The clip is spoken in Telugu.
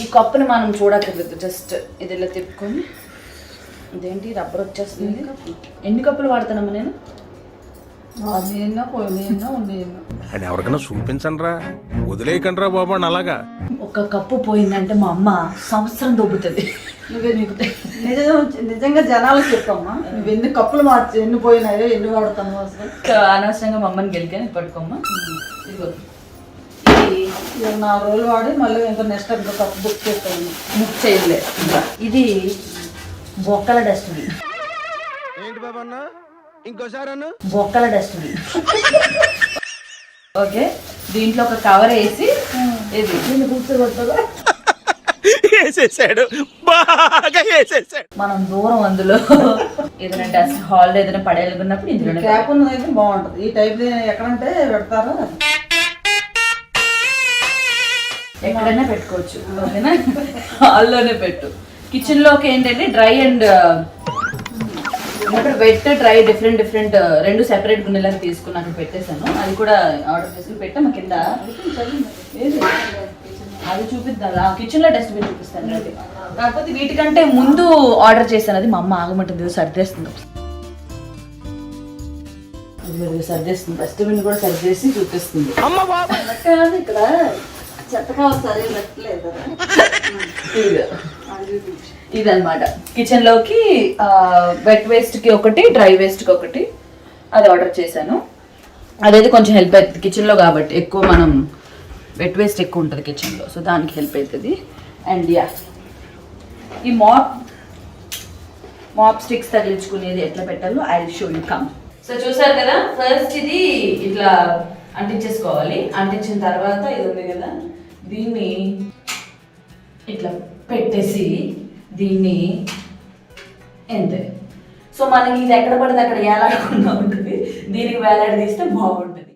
ఈ కప్పుని మనం చూడక్కర్లేదు, జస్ట్ ఇది ఇలా తిప్పుకొని. ఇదేంటి రబ్బర్ వచ్చేస్తుంది. ఎన్ని కప్పులు వాడుతున్నాము నేను? అని ఎవరికైనా చూపించండి రా, వదిలేయకండి రా బాబా అలాగా. ఒక కప్పు పోయిందంటే మా అమ్మ సంవత్సరం దొబ్బుతుంది. నువ్వే నిజంగా జనాలకు చెప్పమ్మా, నువ్వు ఎన్ని కప్పులు మార్చి ఎన్ని పోయినాయో ఎన్ని వాడుతాను అసలు. అనవసరంగా మా అమ్మని గెలికాను. పట్టుకోమ్మా. ఇదిగో 4 రోజులు వాడి మళ్ళీ ఇంకా నెక్స్ట్ ఇంకో కప్పు బుక్ చేస్తాను. బుక్ చేయలే. ఇది బొక్కల డస్ట్బిన్. ఏంటి బాబా అన్న ఇంకోసారి అన్న? బొక్కల డస్ట్బిన్. ఓకే, దీంట్లో ఒక కవర్ వేసి ఇది నేను కూర్చోబెట్టగా వేసేసాడు, బాగా వేసేసాడు. మనం దూరం అందులో ఏదైనా డస్ట్ హాల్ ఏదైనా పడేయాలనుకున్నప్పుడు ఇందులో క్యాప్ ఉన్నదైతే బాగుంటుంది. ఈ టైప్ ఎక్కడంటే పెడతారా? ఎక్కడైనా పెట్టుకోవచ్చు. ఓకేనా, హాల్లోనే పెట్టు. కిచెన్ లోకి ఏంటంటే dry and wet dry different రెండు సెపరేట్ గుండెలకు తీసుకుని అక్కడ పెట్టేశాను. అది కూడా ఆర్డర్ చేసుకుని పెట్టాము కింద. అది చూపిద్దా? కిచెన్ లో డస్ట్బిన్ చూపిస్తాను. అది కాకపోతే వీటికంటే ముందు ఆర్డర్ చేశాను. అది మా అమ్మ ఆగమంటుంది, సర్దేస్తుంది. సర్దేస్తుంది, డస్ట్బిన్ కూడా సర్దేసి చూపిస్తుంది. ఇక్కడ చెత్తగా వస్తారు పెట్టలేదు. ఇదన్నమాట కిచెన్ లోకి వెట్ వేస్ట్ కి ఒకటి, డ్రై వేస్ట్ కి ఒకటి. అది ఆర్డర్ చేశాను. అదైతే కొంచెం హెల్ప్ అవుతుంది కిచెన్ లో కాబట్టి. ఎక్కువ మనం వెట్ వేస్ట్ ఎక్కువ ఉంటుంది కిచెన్ లో, సో దానికి హెల్ప్ అవుతుంది. అండ్ యా, ఈ మాప్ స్టిక్స్ తగిలించుకునేది ఎట్లా పెట్టాలో I will show you. Come. So చూసారు కదా, ఫస్ట్ ఇది ఇట్లా అంటించేసుకోవాలి. అంటించిన తర్వాత ఇది ఉంది కదా, దీన్ని ఇట్లా పెట్టేసి దీన్ని అంతే. సో మనకి ఇది ఎక్కడ పడితే అక్కడ వేలాడకుండా ఉంటుంది. దీనికి వేలాడదీస్తే బాగుంటుంది.